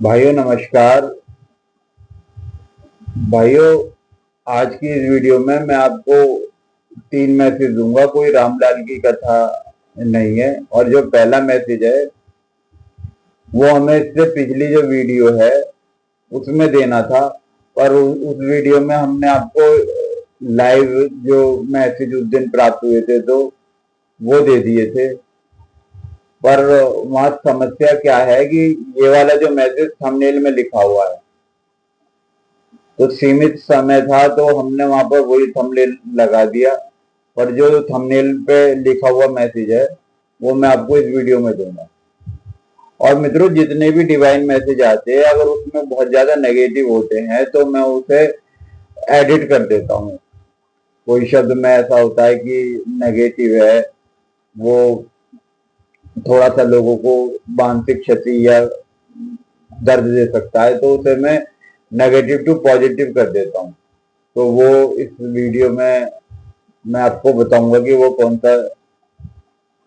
भाइयों नमस्कार। भाइयों, आज की इस वीडियो में मैं आपको 3 मैसेज दूंगा। कोई रामलाल की कथा नहीं है। और जो पहला मैसेज है वो हमें इससे पिछली जो वीडियो है उसमें देना था, पर उस वीडियो में हमने आपको लाइव जो मैसेज उस दिन प्राप्त हुए थे तो वो दे दिए थे। पर वहां समस्या क्या है कि ये वाला जो मैसेज थंबनेल में लिखा हुआ है, तो सीमित समय था तो हमने वहां पर वही थंबनेल लगा दिया। पर जो थंबनेल पे लिखा हुआ मैसेज है वो मैं आपको इस वीडियो में दूंगा। और मित्रों, जितने भी डिवाइन मैसेज आते हैं अगर उसमें बहुत ज्यादा नेगेटिव होते हैं तो मैं उसे एडिट कर देता हूँ। कोई शब्द में ऐसा होता है कि नेगेटिव है, वो थोड़ा सा लोगों को मानसिक क्षति या दर्द दे सकता है, तो उसे मैं नेगेटिव टू पॉजिटिव कर देता हूँ। तो वो इस वीडियो में मैं आपको बताऊंगा कि वो कौन सा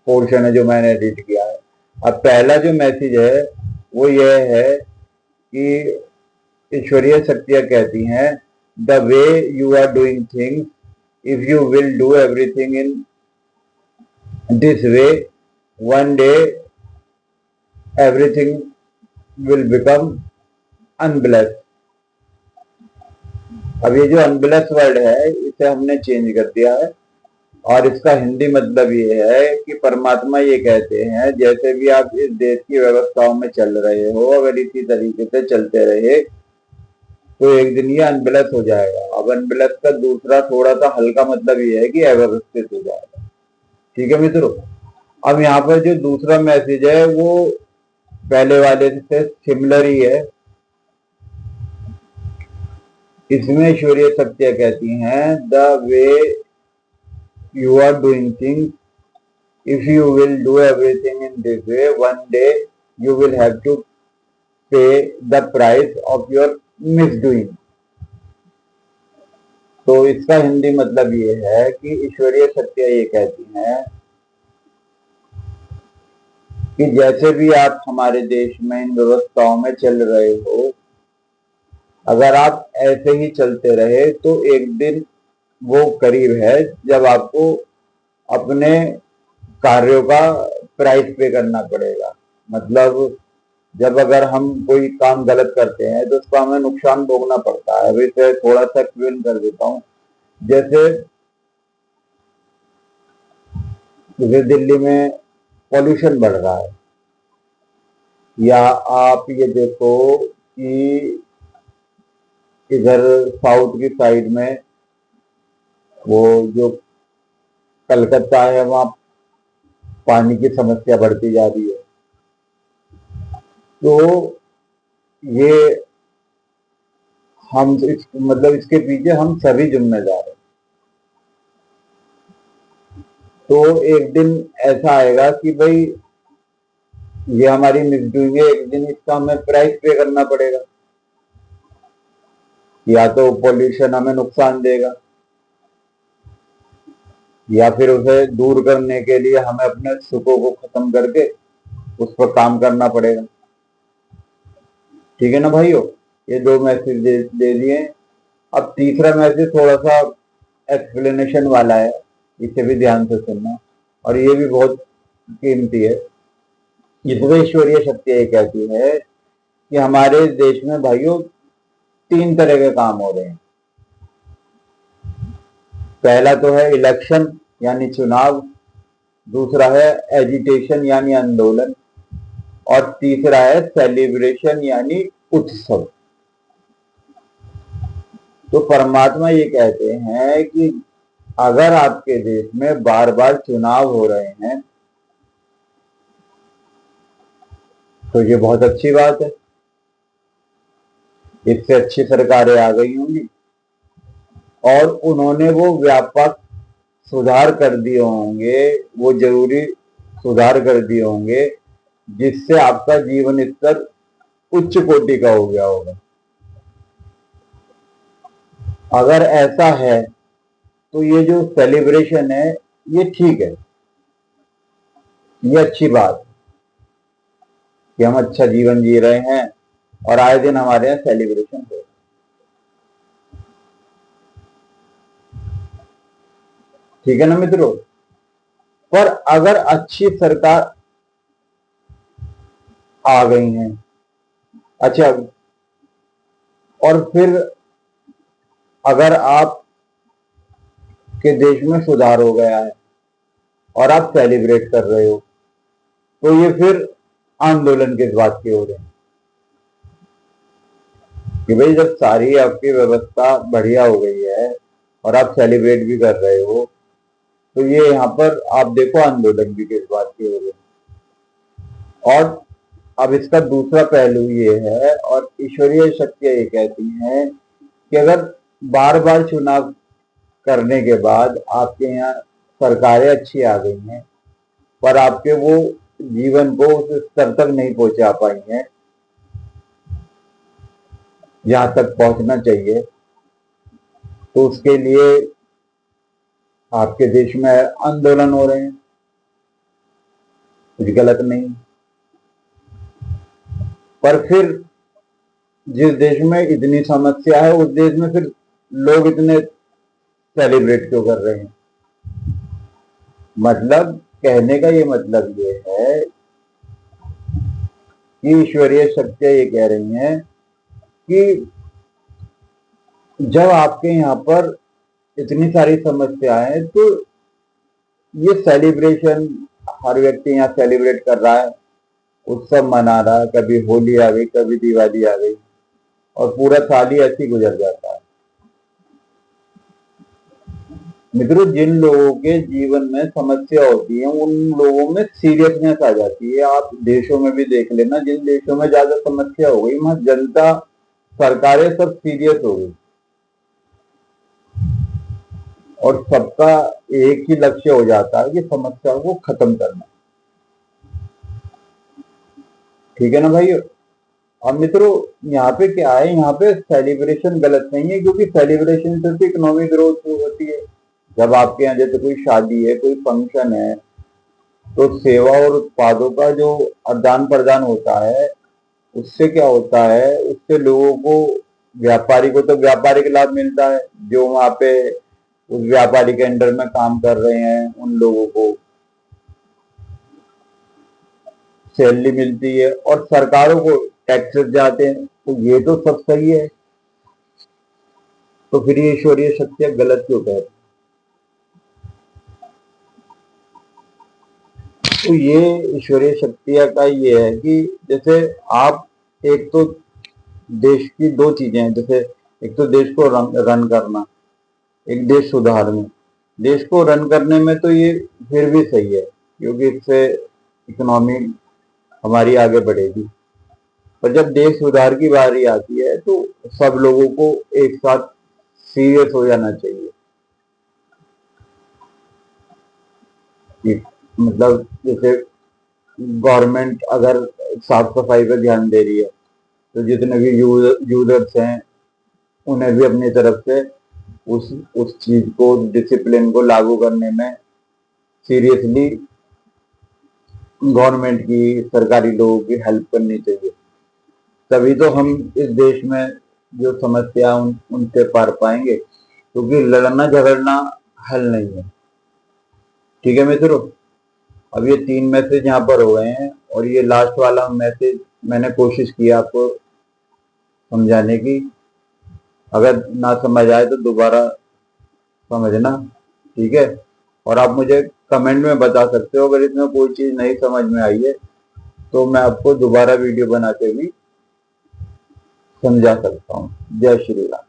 पोर्शन है जो मैंने एडिट किया है। अब पहला जो मैसेज है वो ये है कि ईश्वरीय शक्तियां कहती हैं, the way you are doing things, if you will do everything in this way, one day everything will become unblessed. अब ये जो अनब्लेस वर्ड है इसे हमने चेंज कर दिया है, और इसका हिंदी मतलब ये है कि परमात्मा ये कहते हैं, जैसे भी आप इस देश की व्यवस्थाओं में चल रहे हो, अगर इसी तरीके से चलते रहे तो एक दिन ये अनब्लेस हो जाएगा। अब अनब्लेस का दूसरा थोड़ा सा हल्का मतलब ये है कि अव्यवस्थित हो जाएगा। ठीक है मित्रों। अब यहाँ पर जो दूसरा मैसेज है वो पहले वाले से सिमिलर ही है। इसमें ईश्वरीय सत्य कहती हैं, the way you are doing things, if you will do everything in this way, one day you will have to pay the price of your misdoing। तो इसका हिंदी मतलब ये है कि ईश्वरीय सत्य ये कहती हैं कि जैसे भी आप हमारे देश में इन व्यवस्थाओं में चल रहे हो, अगर आप ऐसे ही चलते रहे तो एक दिन वो करीब है जब आपको अपने कार्यों का प्राइस पे करना पड़ेगा। मतलब जब अगर हम कोई काम गलत करते हैं तो उसका हमें नुकसान भोगना पड़ता है। अभी से थोड़ा सा एक्सप्लेन कर देता हूँ। जैसे दिल्ली में पॉल्यूशन बढ़ रहा है, या आप ये देखो कि इधर साउथ की साइड में वो जो कलकत्ता है वहां पानी की समस्या बढ़ती जा रही है। तो ये हम मतलब इसके पीछे हम सभी जिम्मेदार हैं। तो एक दिन ऐसा आएगा कि भाई ये हमारी मिसडूइंग है, एक दिन इसका हमें प्राइस पे करना पड़ेगा। या तो पॉल्यूशन हमें नुकसान देगा, या फिर उसे दूर करने के लिए हमें अपने सुखों को खत्म करके उस पर काम करना पड़ेगा। ठीक है ना भाइयों। ये 2 मैसेज दे दिए। अब तीसरा मैसेज थोड़ा सा एक्सप्लेनेशन वाला है, इसे भी ध्यान से सुनना, और ये भी बहुत कीमती है। इसमें ईश्वरीय शक्ति ये कहती है कि हमारे देश में भाइयों 3 तरह के काम हो रहे हैं। पहला तो है इलेक्शन यानी चुनाव, दूसरा है एजिटेशन यानी आंदोलन, और तीसरा है सेलिब्रेशन यानी उत्सव। तो परमात्मा ये कहते हैं कि अगर आपके देश में बार बार चुनाव हो रहे हैं तो ये बहुत अच्छी बात है। इससे अच्छी सरकारें आ गई होंगी और उन्होंने वो व्यापक सुधार कर दिए होंगे, वो जरूरी सुधार कर दिए होंगे जिससे आपका जीवन स्तर उच्च कोटि का हो गया होगा। अगर ऐसा है तो ये जो सेलिब्रेशन है ये ठीक है, ये अच्छी बात कि हम अच्छा जीवन जी रहे हैं, और आए दिन हमारे यहाँ सेलिब्रेशन हो। ठीक है ना मित्रों। पर अगर अच्छी सरकार आ गई है, अच्छा, और फिर अगर आप के देश में सुधार हो गया है और आप सेलिब्रेट कर रहे हो, तो ये फिर आंदोलन किस बात की हो रहे हैं? कि भाई जब सारी आपकी व्यवस्था बढ़िया हो गई है और आप सेलिब्रेट भी कर रहे हो, तो ये यहाँ पर आप देखो आंदोलन भी किस बात की हो रहे हैं। और अब इसका दूसरा पहलू ये है, और ईश्वरीय शक्तियां ये कहती हैं कि अगर बार बार चुनाव करने के बाद आपके यहाँ सरकारें अच्छी आ गई हैं, पर आपके वो जीवन को उस स्तर तक नहीं पहुंचा पाई हैं जहां तक पहुंचना चाहिए, तो उसके लिए आपके देश में आंदोलन हो रहे हैं। कुछ गलत नहीं, पर फिर जिस देश में इतनी समस्या है, उस देश में फिर लोग इतने सेलिब्रेट क्यों कर रहे हैं? मतलब कहने का ये मतलब ये है कि ईश्वरीय शक्तियां ये कह रही हैं कि जब आपके यहाँ पर इतनी सारी समस्याएं हैं, तो ये सेलिब्रेशन, हर व्यक्ति यहाँ सेलिब्रेट कर रहा है, उत्सव मना रहा है, कभी होली आ गई, कभी दिवाली आ गई, और पूरा साल ही ऐसे ही गुजर जाता है। मित्रों, जिन लोगों के जीवन में समस्या होती है, उन लोगों में सीरियसनेस आ जाती है। आप देशों में भी देख लेना, जिन देशों में ज्यादा समस्या हो गई, वहां जनता, सरकारें सब सीरियस हो गई, और सबका एक ही लक्ष्य हो जाता है कि समस्या को खत्म करना। ठीक है ना भाई। अब मित्रों, यहाँ पे क्या है, यहाँ पे सेलिब्रेशन गलत नहीं है, क्योंकि सेलिब्रेशन से इकोनॉमिक ग्रोथ होती है। जब आपके यहाँ जैसे कोई शादी है, कोई फंक्शन है, तो सेवा और उत्पादों का जो आदान प्रदान होता है, उससे क्या होता है, उससे लोगों को, व्यापारी को तो व्यापारिक लाभ मिलता है, जो वहां पे उस व्यापारी के अंडर में काम कर रहे हैं उन लोगों को सैलरी मिलती है, और सरकारों को टैक्सेस जाते हैं। तो ये तो सब सही है, तो फिर ये ईश्वरीय शक्तियां गलत क्यों कहती? तो ये ईश्वरीय शक्तियां का ये है कि जैसे आप, एक तो देश की दो चीजें हैं, जैसे एक तो देश को रन करना, एक देश सुधारना। देश को रन करने में तो ये फिर भी सही है, क्योंकि इससे इकोनॉमी हमारी आगे बढ़ेगी। पर जब देश सुधार की बारी आती है, तो सब लोगों को एक साथ सीरियस हो जाना चाहिए। मतलब जैसे गवर्नमेंट अगर साफ सफाई पर ध्यान दे रही है, तो जितने भी यूजर्स हैं, उन्हें भी अपनी तरफ से उस चीज को, डिसिप्लिन को लागू करने में सीरियसली गवर्नमेंट की, सरकारी लोगों की हेल्प करनी चाहिए। तभी तो हम इस देश में जो समस्या उनसे पार पाएंगे, क्योंकि लड़ना झगड़ना हल नहीं है। ठीक है मित्रों। अब ये 3 मैसेज यहाँ पर हो गए हैं, और ये लास्ट वाला मैसेज मैंने कोशिश की आपको समझाने की। अगर ना समझ आए तो दोबारा समझना, ठीक है। और आप मुझे कमेंट में बता सकते हो, अगर इसमें कोई चीज नहीं समझ में आई है, तो मैं आपको दोबारा वीडियो बनाते हुए समझा सकता हूँ। जय श्री राम।